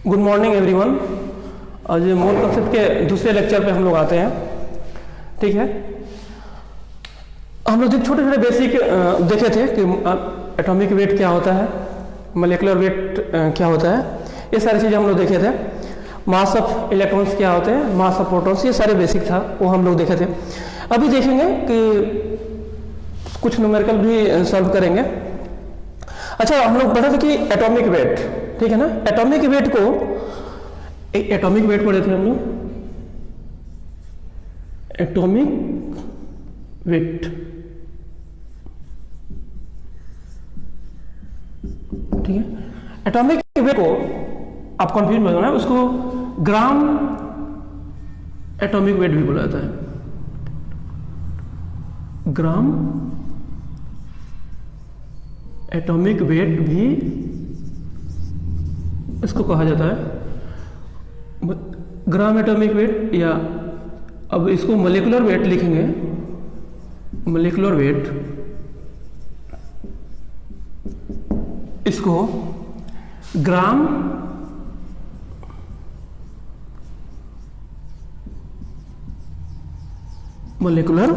Good morning everyone. आज mole concept के दूसरे लेक्चर पे हम लोग आते हैं। ठीक है, हम लोग छोटे छोटे बेसिक देखे थे कि एटॉमिक वेट क्या होता है, मोलिकुलर वेट क्या होता है, ये सारी चीज़ें हम लोग देखे थे। मास ऑफ इलेक्ट्रॉन्स क्या होते हैं, मास ऑफ प्रोटॉन्स, ये सारे बेसिक था, वो हम लोग देखे थे। अभी देखेंगे कि कुछ न्यूमेरिकल भी सॉल्व करेंगे। अच्छा, हम लोग पढ़े थे कि एटॉमिक वेट, ठीक है ना। एटॉमिक वेट को एटॉमिक वेट पढ़े थे हम लोग, एटॉमिक वेट, ठीक है। एटॉमिक वेट को आप कंफ्यूज मत होना, उसको ग्राम एटॉमिक वेट भी बोला जाता है। ग्राम एटॉमिक वेट भी इसको कहा जाता है, ग्राम एटॉमिक वेट, या अब इसको मोलिकुलर वेट लिखेंगे। मोलिकुलर वेट, इसको ग्राम मोलिकुलर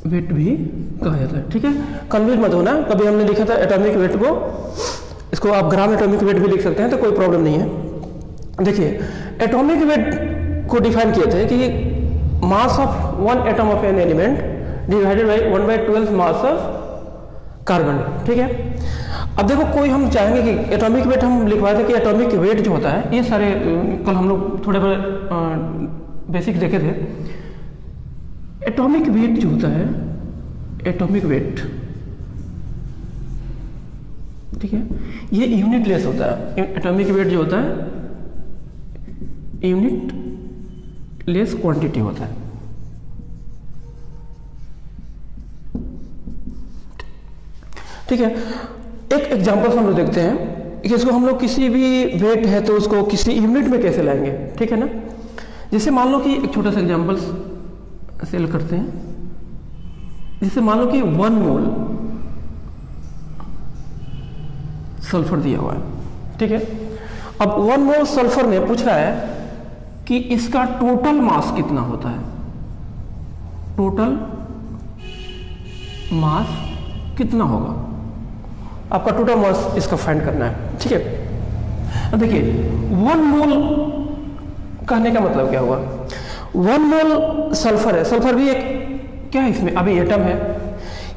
वेट भी कहा जाता है, ठीक है। कन्फ्यूज मत होना, कभी हमने लिखा था एटॉमिक वेट को, इसको आप ग्राम एटॉमिक वेट भी लिख सकते हैं, तो कोई प्रॉब्लम नहीं है। देखिए, एटॉमिक वेट को डिफाइन किए थे कि mass of one atom of an element divided by 1/12 mass of carbon, ठीक है। अब देखो, कोई हम चाहेंगे कि एटॉमिक वेट हम लिखवाए थे कि एटॉमिक वेट जो होता है, ये सारे कल हम लोग थोड़े बड़े बेसिक देखे थे। एटॉमिक वेट जो होता है, एटॉमिक वेट, ठीक है, ये यूनिट लेस होता है। एटॉमिक वेट जो होता है यूनिट लेस क्वांटिटी होता है, ठीक है। एक एग्जांपल हम लोग देखते हैं कि इसको हम लोग किसी भी वेट है तो उसको किसी यूनिट में कैसे लाएंगे, ठीक है ना। जैसे मान लो कि एक छोटा सा एग्जांपल सेल करते हैं। जैसे मान लो कि 1 मोल सल्फर दिया हुआ है, ठीक है। अब 1 मोल सल्फर में पूछ रहा है कि इसका टोटल मास कितना होता है, टोटल मास कितना होगा, आपका टोटल मास इसका फाइंड करना है, ठीक है। अब देखिए, 1 मोल कहने का मतलब क्या हुआ। 1 मोल सल्फर है, सल्फर भी एक क्या है, इसमें अभी एटम है।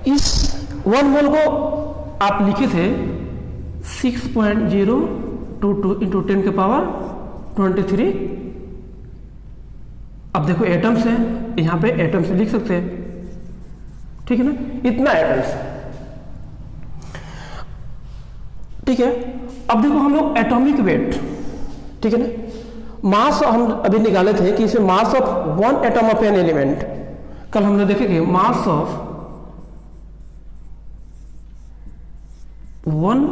इस 1 मोल को आप लिखे थे 6.022 इंटू 10 के पावर 23। अब देखो एटम्स है, यहां पे एटम्स लिख सकते हैं, ठीक है ना, इतना एटम्स, ठीक है। अब देखो हम लोग एटॉमिक वेट, ठीक है ना, मास हम अभी निकाले थे कि इसे mass of 1 atom of an element, कल हमने देखे कि mass of 1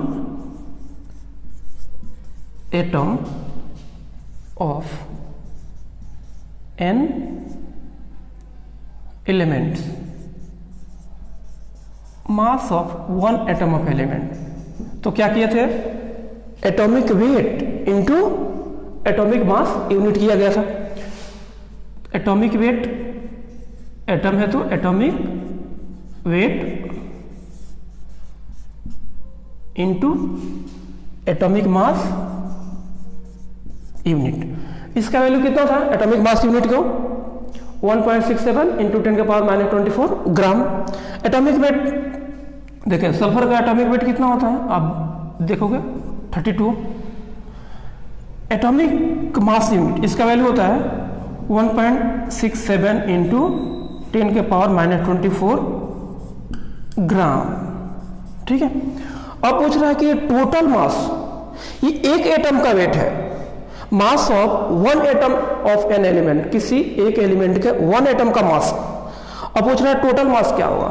atom of an elements, mass of 1 atom of element, तो क्या किए थे, atomic weight into atomic mass unit किया गया था। एटॉमिक वेट, एटम है तो atomic weight into atomic mass unit, इसका वैल्यू कितना था एटॉमिक मास यूनिट को 1.67 इंटू 10 के पावर -24 ग्राम। एटॉमिक वेट देखिए, सल्फर का एटॉमिक वेट कितना होता है, आप देखोगे 32। एटॉमिक मास यूनिट, इसका वैल्यू होता है 1.67 इंटू 10 के पावर -24 ग्राम, ठीक है। अब पूछ रहा है कि टोटल मास, ये एक एटम का वेट है, मास of 1 atom of an element, किसी एक एलिमेंट के 1 एटम का मास। अब पूछ रहा है टोटल मास क्या होगा,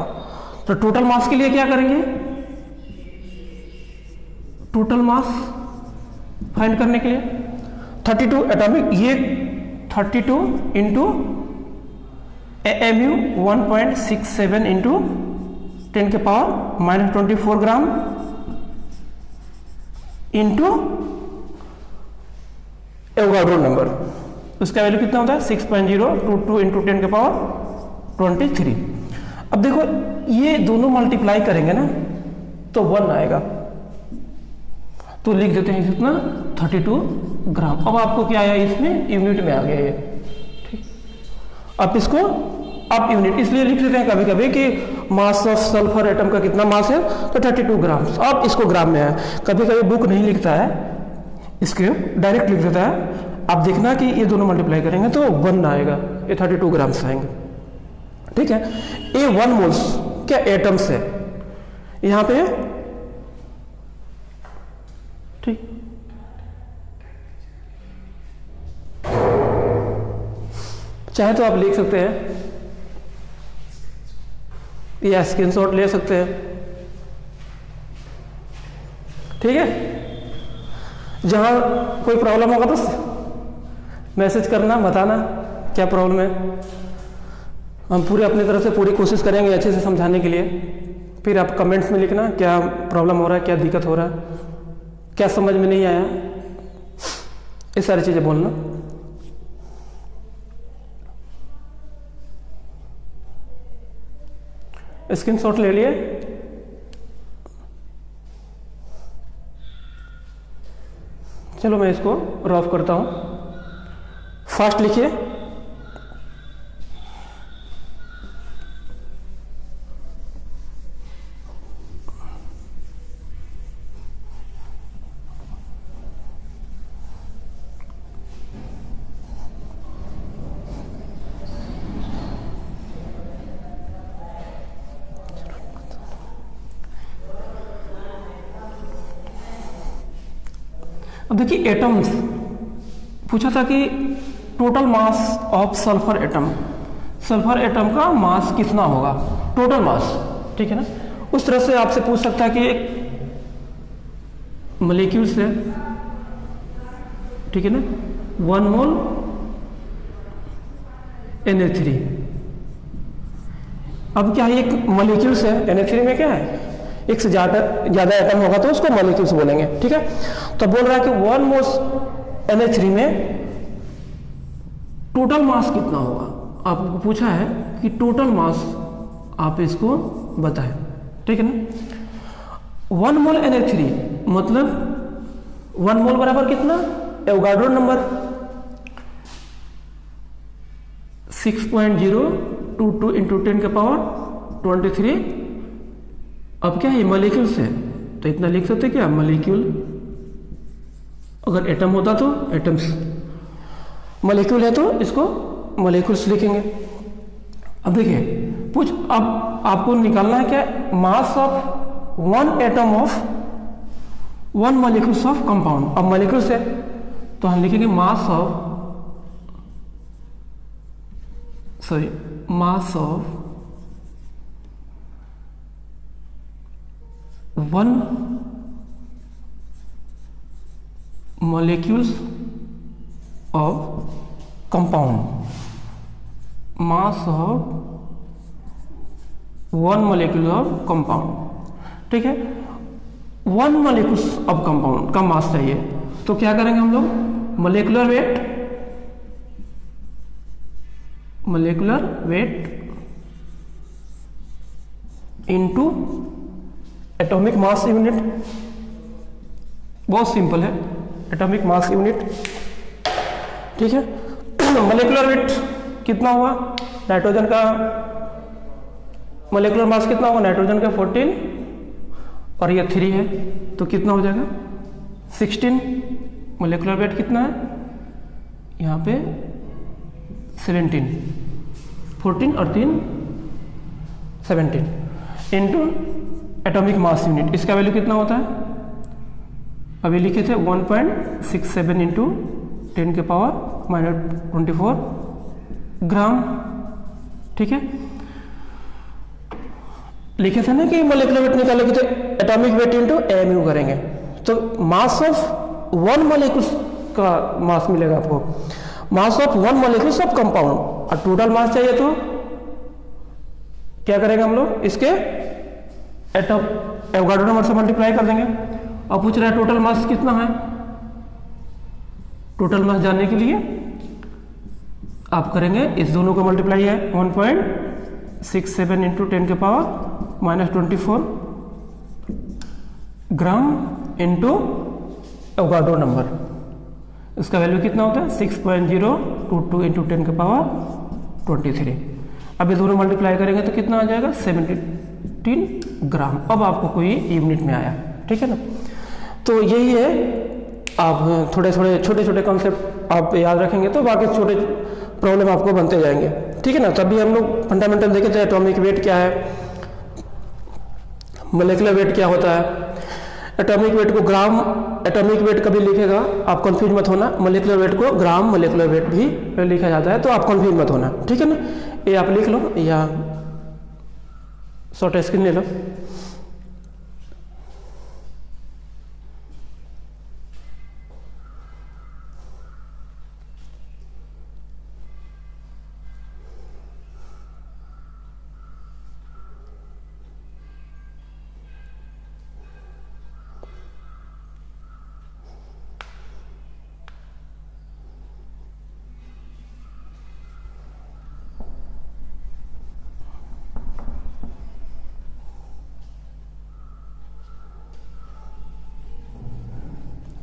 तो टोटल मास के लिए क्या करेंगे, टोटल मास फाइंड करने के लिए 32 एटॉमिक, ये 32 इंटू एमयू 1.67 इंटू 10 के power -24 gram into Avogadro number, उसका वैल्यू कितना होता है 6.022 इंटू 10 के पावर 23। अब देखो ये दोनों मल्टीप्लाई करेंगे ना तो 1 आएगा, तो लिख देते हैं कितना 32 ग्राम। अब आपको क्या आया इसमें यूनिट में आ गया ये, ठीक। अब इसको आप यूनिट इसलिए लिख देते हैं कभी कभी कि मास ऑफ सल्फर एटम का कितना मास है तो 32 ग्राम, अब इसको ग्राम में है। कभी कभी बुक नहीं लिखता है, इसके डायरेक्ट लिख देता है। आप देखना कि ये दोनों मल्टीप्लाई करेंगे तो 1 आएगा, ये 32 ग्राम से आएंगे, ठीक है। ये 1 मोल्स क्या एटम्स है यहां पे, ठीक। चाहे तो आप लिख सकते हैं या स्क्रीनशॉट ले सकते हैं, ठीक है। जहां कोई प्रॉब्लम होगा तो मैसेज करना, बताना क्या प्रॉब्लम है। हम पूरे अपनी तरफ से पूरी कोशिश करेंगे अच्छे से समझाने के लिए। फिर आप कमेंट्स में लिखना क्या प्रॉब्लम हो रहा है, क्या दिक्कत हो रहा है, क्या समझ में नहीं आया, ये सारी चीजें बोलना। स्क्रीनशॉट ले लिए, चलो मैं इसको रफ करता हूं। फास्ट लिखिए, अब देखिए एटम्स पूछा था कि total mass of sulphur atom, sulphur atom का मास कितना होगा, टोटल मास, ठीक है ना। उस तरह से आपसे पूछ सकता है कि एक मॉलिक्यूल से, ठीक है ना, 1 मोल Na3। अब क्या है एक मॉलिक्यूल से Na3 में क्या है एक से ज्यादा एटम होगा तो उसको मॉलिक्यूल्स बोलेंगे, ठीक है। तो बोल रहा है कि 1 मोल Na3 में टोटल मास कितना होगा, आपको पूछा है कि टोटल मास आप इसको बताएं, ठीक है ना। 1 मोल Na3 मतलब 1 मोल बराबर कितना, एवोगाड्रो नंबर 6.022 इंटू 10 के पावर 23। अब क्या है मॉलिक्यूल से तो इतना लिख सकते क्या, मॉलिक्यूल, अगर एटम होता तो एटम्स, मॉलिक्यूल है तो इसको मॉलिक्यूल्स लिखेंगे। अब देखिए अब आपको निकालना है क्या, मास of 1 atom of 1 molecules of compound. अब मॉलिक्यूल्स है तो हम लिखेंगे मास of 1 molecules of compound, mass of 1 molecule of compound, ठीक है। 1 molecules of compound का मास चाहिए तो क्या करेंगे हम लोग, molecular weight into atomic mass unit, बहुत सिंपल है, एटॉमिक मास यूनिट, ठीक है। मॉलिक्यूलर वेट कितना हुआ, नाइट्रोजन का मॉलिक्यूलर मास कितना होगा, नाइट्रोजन का 14 और ये 3 है तो कितना हो जाएगा 16। मॉलिक्यूलर वेट कितना है यहाँ पे 17, 14 और 3 17 इंटू एटॉमिक मास यूनिट, इसका वैल्यू कितना होता है, अभी लिखे थे 1.67 इंटू 10 के पावर -24 ग्राम, ठीक है। लिखे थे ना कि मॉलिक्यूलर वेट निकालेंगे तो एटॉमिक वेट इंटू एमयू करेंगे तो मास ऑफ 1 मॉलिक्यूल्स का मास मिलेगा आपको, मास ऑफ 1 मॉलिक्यूल्स ऑफ कंपाउंड। और टोटल मास चाहिए तो क्या करेंगे हम लोग, इसके एवोगाड्रो नंबर से मल्टीप्लाई कर देंगे अब पूछ रहा है टोटल मास कितना है। टोटल मास जानने के लिए आप करेंगे इस दोनों को मल्टीप्लाई है 1.67 इंटू 10 के power -24 gram into Avogadro number. इसका वैल्यू कितना होता है 6.022 इंटू 10 के पावर 23। अब ये दोनों मल्टीप्लाई करेंगे तो कितना आ जाएगा 17 ग्राम। अब आपको कोई यूनिट में आया, ठीक है ना। तो यही है, आप थोड़े थोड़े छोटे छोटे कॉन्सेप्ट आप याद रखेंगे तो बाकी छोटे प्रॉब्लम आपको बनते जाएंगे, ठीक है ना। तभी हम लोग फंडामेंटल देखे थे, एटॉमिक वेट क्या है, मोलेकुलर वेट क्या होता है। एटॉमिक वेट को ग्राम एटॉमिक वेट कभी लिखेगा, आप कंफ्यूज मत होना। मोलेकुलर वेट को ग्राम मोलेकुलर वेट भी लिखा जाता है, तो आप कंफ्यूज मत होना, ठीक है ना। ये आप लिख लो या शॉर्ट स्क्रीन ले लो।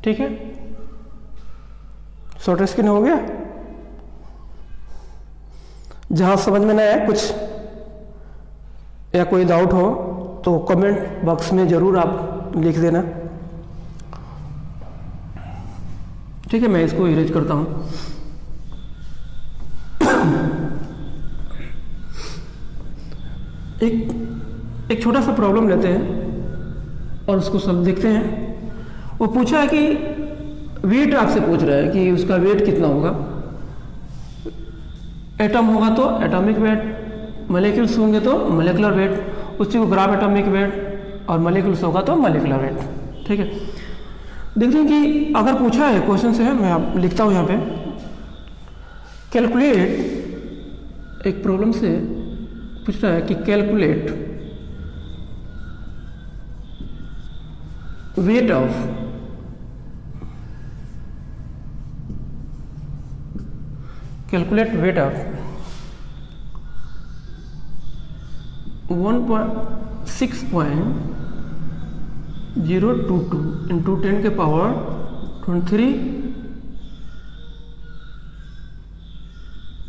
ठीक है, शॉर्ट स्क्रीन हो गया। जहां समझ में ना आए कुछ या कोई डाउट हो तो कमेंट बॉक्स में जरूर आप लिख देना, ठीक है। मैं इसको इरेज करता हूं। एक छोटा सा प्रॉब्लम लेते हैं और उसको सब देखते हैं। वो पूछा है कि वेट आपसे पूछ रहा है कि उसका वेट कितना होगा। एटम होगा तो एटॉमिक वेट, मॉलिक्यूल्स होंगे तो मॉलिक्यूलर वेट, उसी को ग्राम एटॉमिक वेट, और मॉलिक्यूल्स होगा तो मॉलिक्यूलर वेट, ठीक है। देखते हैं कि अगर पूछा है क्वेश्चन से है, मैं आप लिखता हूं यहां पे, कैलकुलेट, एक प्रॉब्लम से पूछ रहा है कि calculate weight of calculate weight of 6.022 into 10 के power 23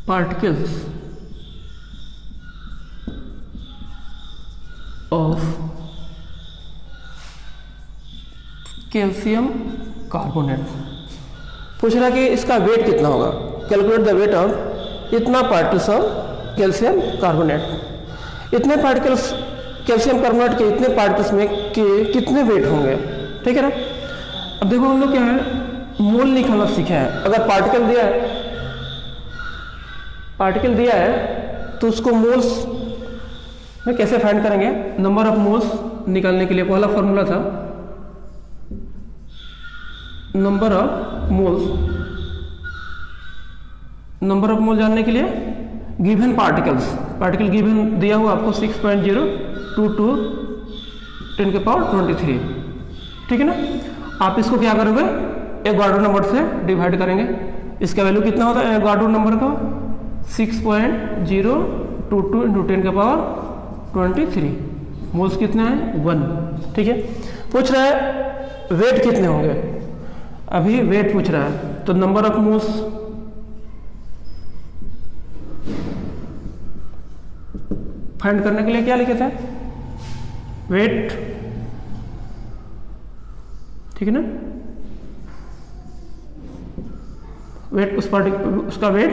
particles of calcium carbonate. पूछ रहा कि इसका वेट कितना होगा। कैलकुलेट द वेट ऑफ इतना पार्टिकल्स ऑफ कैल्शियम कार्बोनेट। इतने पार्टिकल्स कैल्शियम कार्बोनेट के इतने पार्टिकल्स में के कितने वेट होंगे, ठीक है ना। अब देखो हम लोग क्या है, मोल निकालना सीखे हैं। अगर पार्टिकल दिया है तो उसको मोल्स में कैसे फाइंड करेंगे। नंबर ऑफ मोल्स निकालने के लिए पहला फॉर्मूला था नंबर ऑफ मोल जानने के लिए गिवन पार्टिकल गिवन दिया हुआ आपको 6.022 10 के पावर 23, ठीक है ना। आप इसको क्या करोगे, एवोगाड्रो नंबर से डिवाइड करेंगे। इसका वैल्यू कितना होता है एवोगाड्रो नंबर का 6.022 इंटू 10 के पावर 23। मोल्स कितने हैं 1, ठीक है। पूछ रहा है वेट कितने होंगे, अभी वेट पूछ रहा है तो नंबर ऑफ मोल्स फाइंड करने के लिए क्या लिखे थे, वेट, ठीक है ना। वेट उसका वेट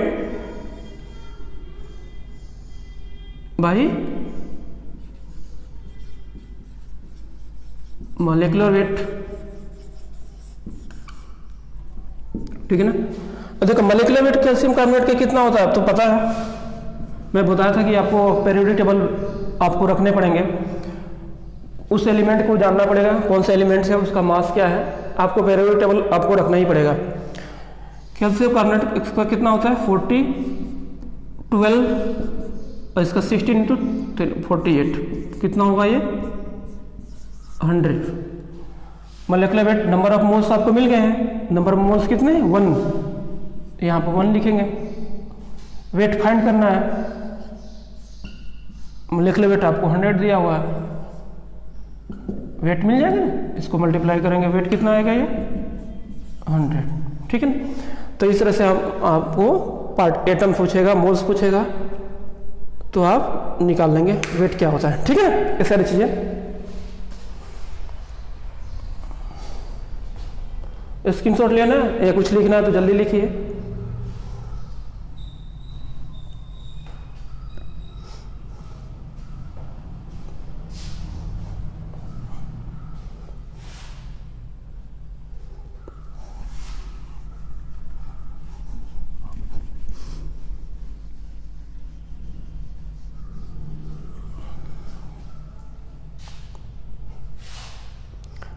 बाई मॉलिक्यूलर वेट, ठीक है ना। देखो मॉलिक्यूलर वेट कैल्शियम कार्बोनेट के कितना होता है तो पता है, मैं बताया था कि आपको पेरियोडिक टेबल आपको रखने पड़ेंगे। उस एलिमेंट को जानना पड़ेगा कौन सा एलिमेंट है, उसका मास क्या है, आपको पेरियोडिक टेबल आपको रखना ही पड़ेगा। कैल्शियम कार्बोनेट इसका कितना होता है 40 12 और इसका 16 इंटू 48 कितना होगा ये 100। Molecular weight, number of moles आपको मिल गए हैं। नंबर ऑफ मोल्स कितने हैं? 1, यहाँ पर 1 लिखेंगे। वेट फाइंड करना है, मॉलिक्यूलर वेट आपको 100 दिया हुआ है, वेट मिल जाएगा ना, इसको मल्टीप्लाई करेंगे, वेट कितना आएगा ये 100, ठीक है ना। तो इस तरह से आपको पार्ट एटम पूछेगा, मोल्स पूछेगा, तो आप निकाल लेंगे वेट क्या होता है, ठीक है। ये सारी चीजें स्क्रीनशॉट लेना है या कुछ लिखना है तो जल्दी लिखिए।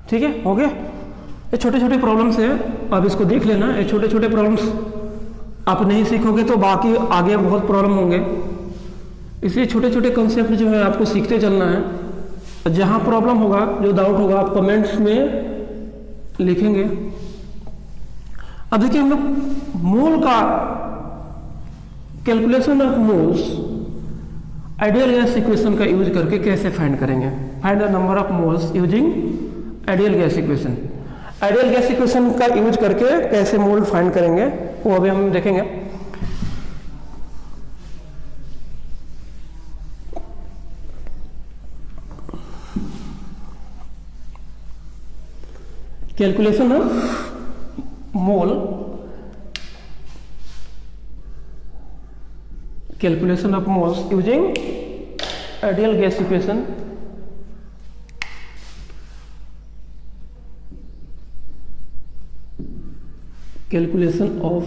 ठीक है, हो गया। ये छोटे छोटे प्रॉब्लम्स हैं, आप इसको देख लेना। ये छोटे छोटे प्रॉब्लम्स आप नहीं सीखोगे तो बाकी आगे बहुत प्रॉब्लम होंगे, इसलिए छोटे छोटे कंसेप्ट जो है आपको सीखते चलना है। जहाँ प्रॉब्लम होगा, जो डाउट होगा, आप कमेंट्स में लिखेंगे। अब देखिए हम लोग मोल का calculation of moles ideal gas equation का यूज करके कैसे फाइंड करेंगे। Find the number of moles using ideal gas equation. Ideal gas equation का यूज करके कैसे मोल फाइंड करेंगे वो अभी हम देखेंगे। Calculation of mole, calculation of moles using ideal gas equation. Calculation of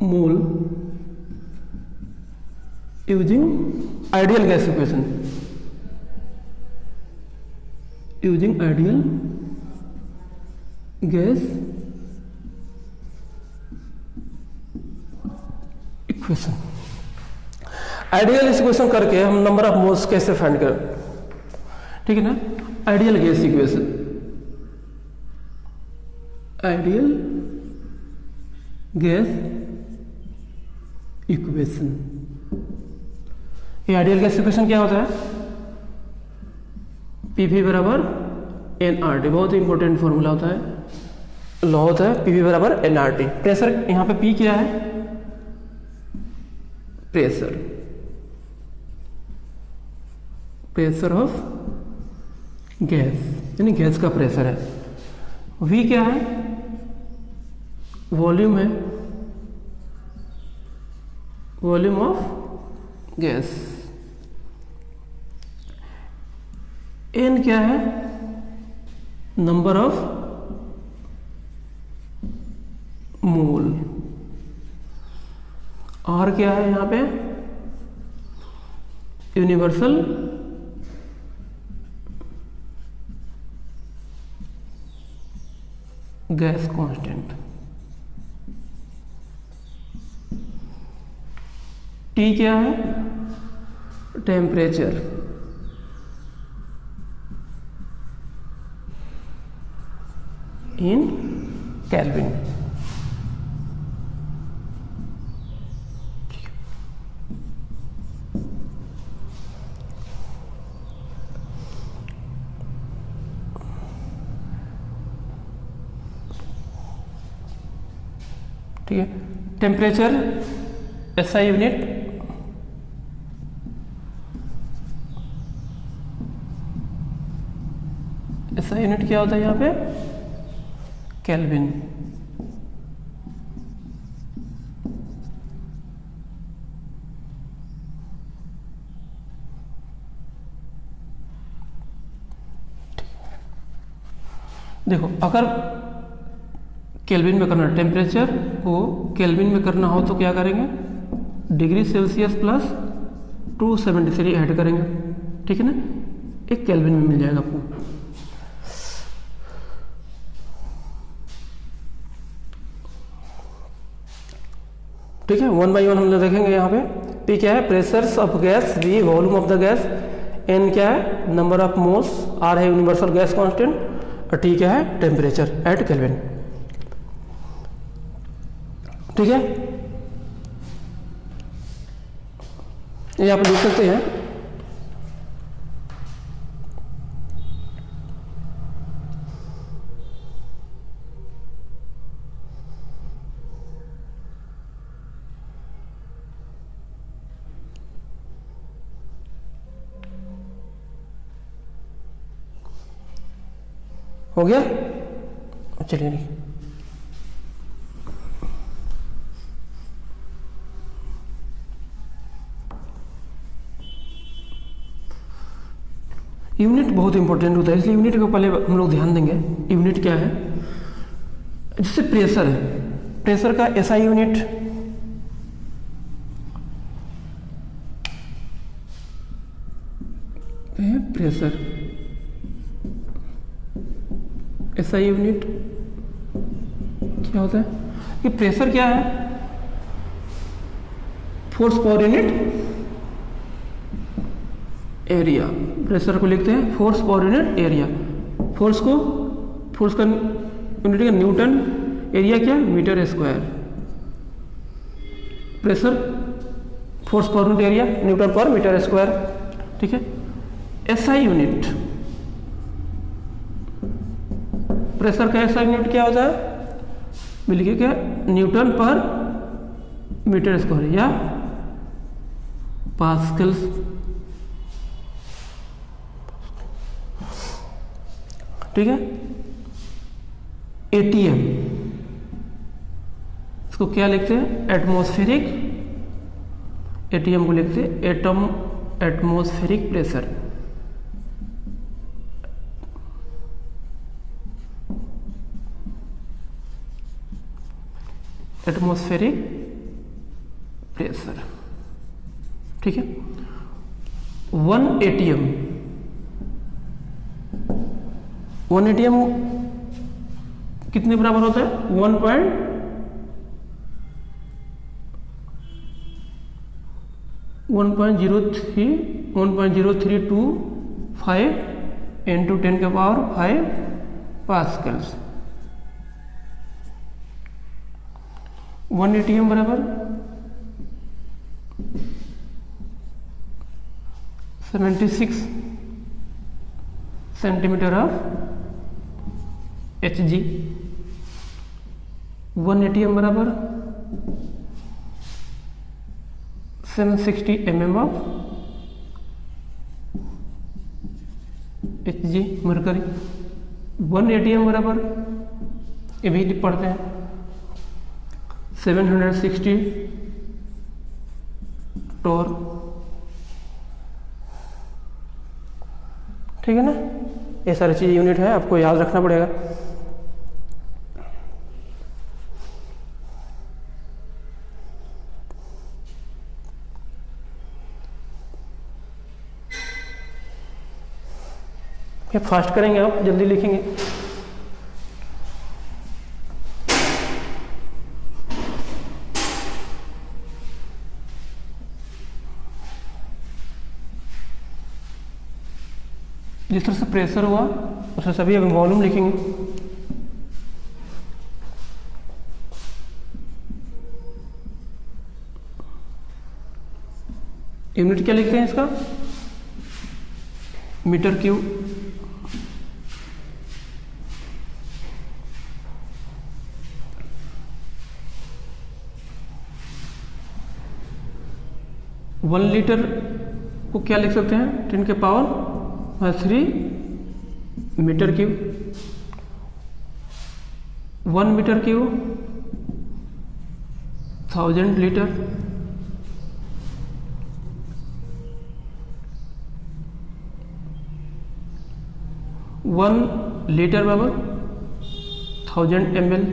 mole using ideal gas equation, using ideal gas equation. Ideal equation करके हम नंबर ऑफ मोल्स कैसे फाइंड कर, ठीक है ना। Ideal gas equation, ideal gas equation. ये ideal gas equation क्या होता है? पीवी बराबर एनआरटी, बहुत ही इंपॉर्टेंट फॉर्मूला होता है, लॉ होता है पीवी बराबर एनआरटी। प्रेशर यहां पे पी क्या है? प्रेशर, प्रेशर ऑफ गैस, यानी गैस का प्रेशर है। वी क्या है? वॉल्यूम है, वॉल्यूम ऑफ गैस। एन क्या है? Number of mole. आर क्या है यहां पे? Universal gas constant. टी क्या है? टेम्परेचर। इन केल्विन। ठीक है, temperature SI unit, SI unit क्या होता है यहाँ पे? केल्विन। देखो, अगर केल्विन में करना, टेम्परेचर को केल्विन में करना हो तो क्या करेंगे? डिग्री सेल्सियस प्लस 273 ऐड करेंगे, ठीक है ना, एक केल्विन में मिल जाएगा आपको। ठीक है, वन बाई वन हम लोग देखेंगे। यहाँ पे पी क्या है? Pressures of gas, V volume of the gas, N क्या है, नंबर ऑफ मोल्स, आर है यूनिवर्सल गैस कांस्टेंट, और टी क्या है, टेम्परेचर एट केल्विन। ठीक है, ये आप लिख सकते हैं। हो गया, चलिए नहीं। यूनिट बहुत इंपॉर्टेंट होता है, इसलिए यूनिट को पहले हम लोग ध्यान देंगे। यूनिट क्या है, जैसे प्रेशर है, प्रेशर का एसआई यूनिट है प्रेशर, एसआई यूनिट क्या होता है कि प्रेशर क्या है, फोर्स पर यूनिट एरिया। प्रेशर को लिखते हैं फोर्स पर यूनिट एरिया। फोर्स का यूनिट का न्यूटन, एरिया क्या, मीटर स्क्वायर। प्रेशर फोर्स पर यूनिट एरिया, न्यूटन पर मीटर स्क्वायर। ठीक है, एसआई यूनिट, प्रेशर का एसआई यूनिट क्या होता है, लिखिए क्या, न्यूटन पर मीटर स्क्वायर या पास्कल्स। ठीक है, एटीएम, इसको क्या लिखते हैं, एटमॉस्फेरिक, एटीएम को लिखते हैं एटमॉस्फेरिक प्रेशर। Atmospheric pressure. ठीक है, 1 एटीएम, 1 एटीएम कितने बराबर होता है, 1.032 into 10 के पावर 5 पास्कल्स। 1 एटीएम बराबर 76 सेंटीमीटर ऑफ Hg। 1 एटीएम बराबर 760 mm of Hg mercury. 1 ATM बराबर, ये भी पढ़ते हैं, 760 टोर। ठीक है ना, ये सारी चीज़ यूनिट है, आपको याद रखना पड़ेगा। ये फास्ट करेंगे, आप जल्दी लिखेंगे। जिस तरह से प्रेशर हुआ उससे सभी अभी वॉल्यूम लिखेंगे। यूनिट क्या लिखते हैं इसका, मीटर क्यूब। वन लीटर को क्या लिख सकते हैं, 10 के power 3 metre cube. 1 metre cube 1000 litre. 1 litre बराबर 1000 ml।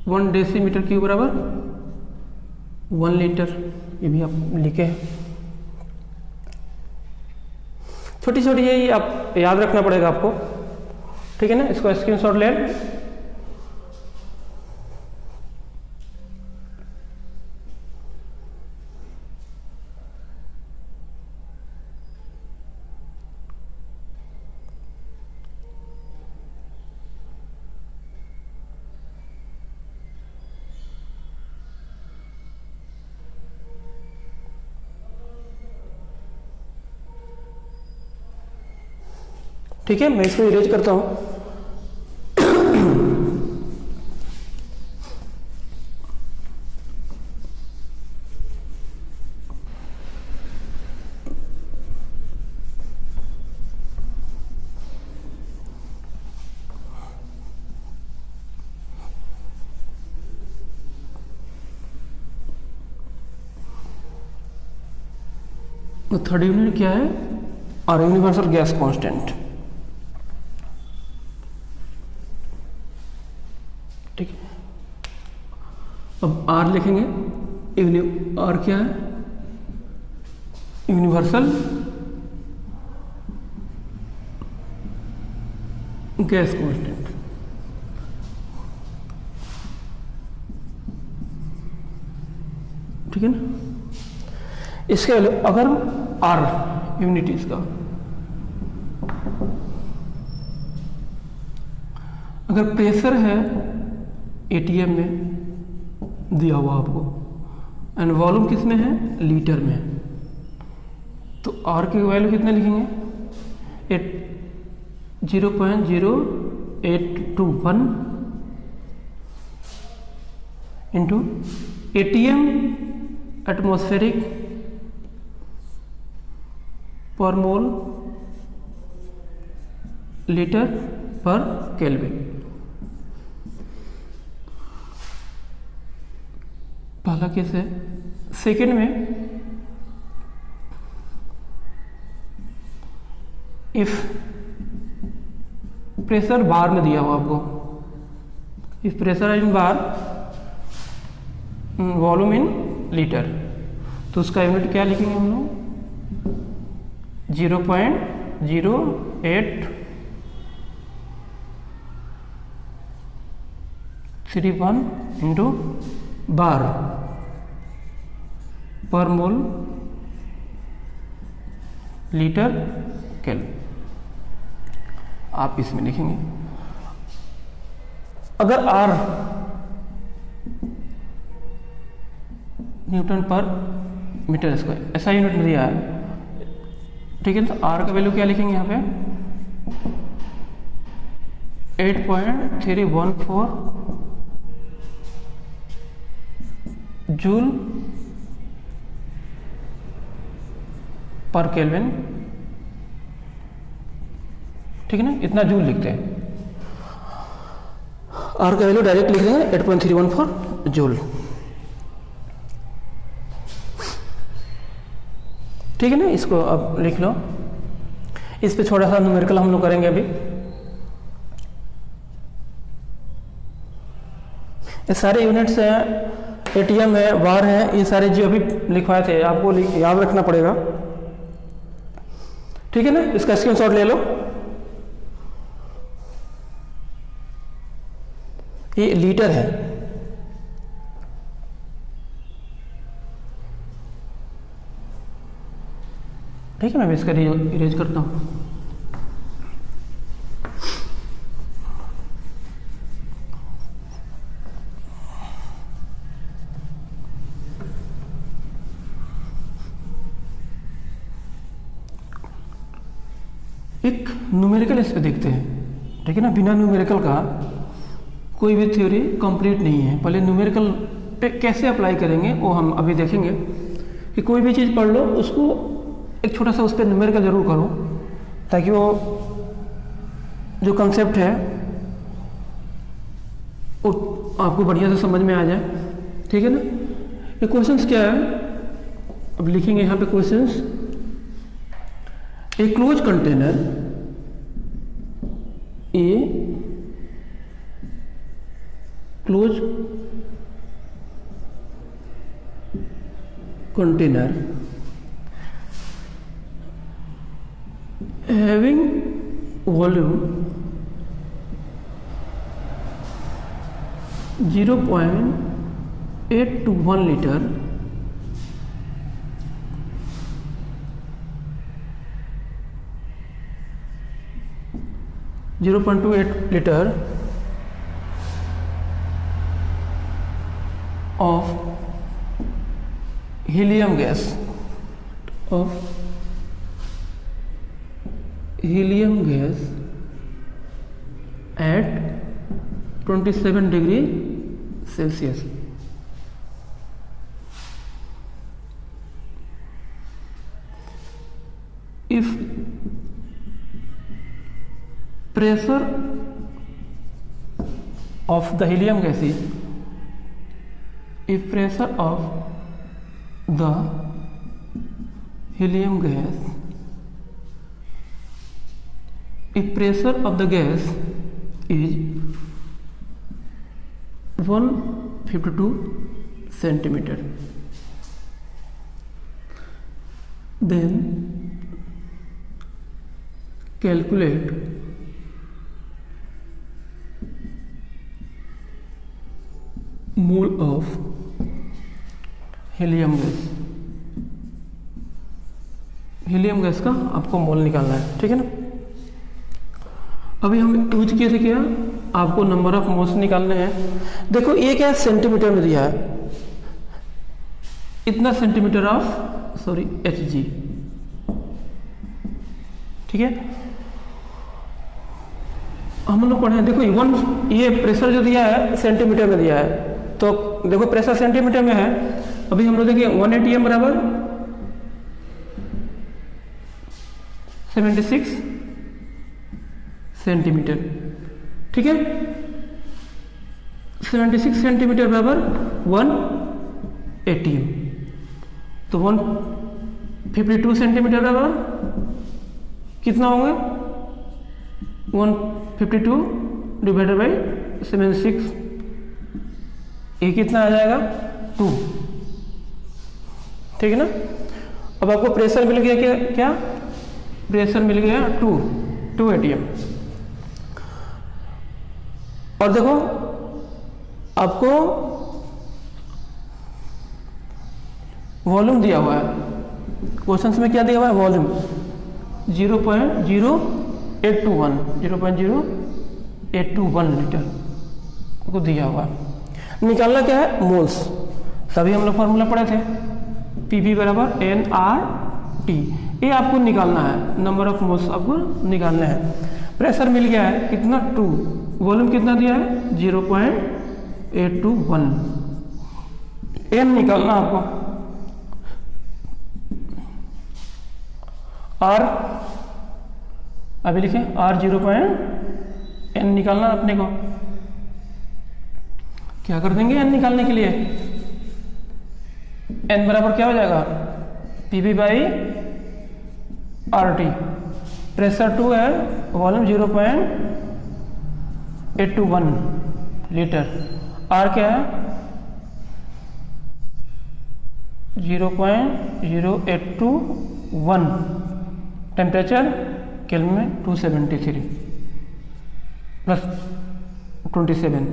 1 डेसीमीटर क्यूब बराबर 1 लीटर। ये भी आप लिखे हैं, छोटी छोटी है, ये आप याद रखना पड़ेगा आपको। ठीक है ना, इसको स्क्रीनशॉट ले। ठीक है, मैं इसको इरेज करता हूँ। तो थर्ड यूनिट क्या है? R universal gas constant. ठीक है, अब आर लिखेंगे। आर क्या है? Universal gas constant. ठीक है ना, इसके अगर आर यूनिटीज का अगर प्रेशर है एटीएम में दिया हुआ आपको एंड वॉल्यूम किस में है? लीटर में, तो आर की वैल्यू कितने लिखेंगे? 0.0821 इंटू एटीएम एटमॉस्फेरिक पर मोल लीटर पर केल्विन। पहला केस है। सेकेंड में इफ प्रेशर बार में दिया हुआ आपको, if pressure in bar volume in litre, तो उसका यूनिट क्या लिखेंगे हम लोग? 0.0831 इंटू बार पर मोल लीटर केल्विन। आप इसमें लिखेंगे। अगर आर न्यूटन पर मीटर स्क्वायर ऐसा यूनिट में दिया है, ठीक है, तो आर का वैल्यू क्या लिखेंगे यहाँ पे? 8.314 जूल पर केल्विन। ठीक है ना, इतना जूल लिखते हैं। आर का वैल्यू डायरेक्ट लिख देंगे 8.314 जूल। ठीक है ना, इसको अब लिख लो। इस पे थोड़ा सा न्यूमेरिकल हम लोग करेंगे अभी। ये सारे यूनिट्स हैं, एटीएम है, वार है, ये सारे जो अभी लिखवाए थे आपको याद रखना पड़ेगा। ठीक है ना, इसका स्क्रीनशॉट ले लो। ये लीटर है। ठीक है, मैं इसका इरेज करता हूँ। एक न्यूमेरिकल इस पे देखते हैं। ठीक है ना, बिना न्यूमेरिकल का कोई भी थ्योरी कंप्लीट नहीं है। पहले न्यूमेरिकल पे कैसे अप्लाई करेंगे वो हम अभी देखेंगे। कि कोई भी चीज़ पढ़ लो, उसको एक छोटा सा उस पर न्यूमेरिकल जरूर करो, ताकि वो जो कंसेप्ट है वो आपको बढ़िया से समझ में आ जाए। ठीक है ना, ये क्वेश्चंस क्या है, अब लिखेंगे यहाँ पे questions. A close container, A close container having volume 0.821 liter of helium gas helium gas at 27 degree Celsius. If pressure of the helium gas is, if pressure of the helium gas, if pressure of the gas is 152 centimeter, then calculate mole of helium gas. Helium gas का आपको मोल निकालना है, ठीक है ना। अभी हम use किए थे क्या, आपको नंबर ऑफ मोल्स निकालने हैं। देखो ये क्या सेंटीमीटर में दिया है, इतना सेंटीमीटर ऑफ Hg, ठीक है। हम लोग पढ़े हैं, देखो ये प्रेशर जो दिया है सेंटीमीटर में दिया है, तो देखो प्रेशर सेंटीमीटर में है। अभी हम लोग देखिए 1 atm बराबर 76 सेंटीमीटर, ठीक है। 76 सेंटीमीटर बराबर 1 atm, तो 152 सेंटीमीटर बराबर कितना होंगे, 152 डिवाइडेड बाई 76, ये कितना आ जाएगा 2, ठीक है ना। अब आपको प्रेशर मिल गया, क्या प्रेशर मिल गया 2 atm। और देखो आपको वॉल्यूम दिया हुआ है, क्वेश्चंस में क्या दिया हुआ है, वॉल्यूम 0.0821 लीटर को दिया हुआ है। निकालना क्या है, मोल्स। सभी हम लोग फॉर्मूला पढ़े थे, पीवी बराबर NRT, ये आपको निकालना है, नंबर ऑफ मोल्स आपको निकालने हैं। प्रेशर मिल गया है कितना 2, वॉल्यूम कितना दिया है 0.821, एन निकालना आपको, आर अभी लिखे R 0.n निकालना अपने को। क्या कर देंगे n निकालने के लिए, n बराबर क्या हो जाएगा PV बाई RT। प्रेशर 2 है, वॉल्यूम 0.821 लीटर, R क्या है 0.0821, टेम्परेचर केल्विन में 273 प्लस 27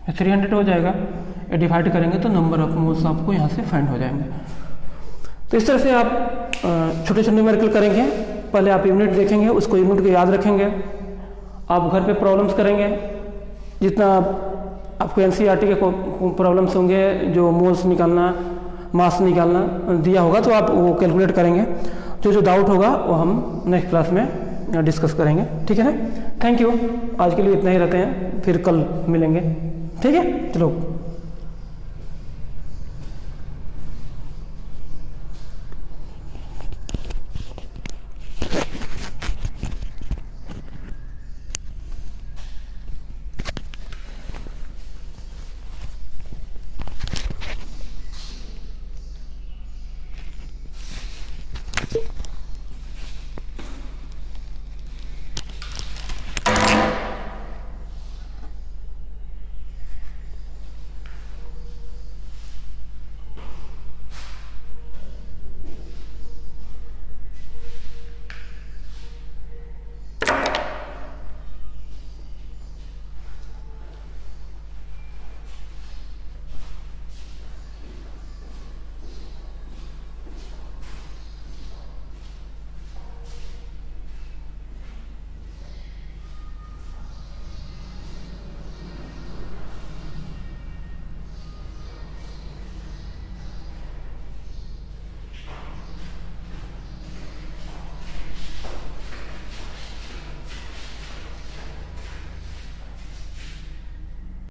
300 हो जाएगा। ये डिवाइड करेंगे तो नंबर ऑफ मोल्स आपको यहाँ से फाइंड हो जाएंगे। तो इस तरह से आप छोटे छोटे न्यूमेरिकल करेंगे। पहले आप यूनिट देखेंगे, उसको यूनिट को याद रखेंगे, आप घर पे प्रॉब्लम्स करेंगे। जितना आपको एनसीईआरटी के प्रॉब्लम्स होंगे, जो मोल्स निकालना, मास निकालना दिया होगा, तो आप वो कैलकुलेट करेंगे। जो डाउट होगा वो हम नेक्स्ट क्लास में डिस्कस करेंगे, ठीक है ना। थैंक यू, आज के लिए इतना ही रहते हैं, फिर कल मिलेंगे, ठीक है। चलो।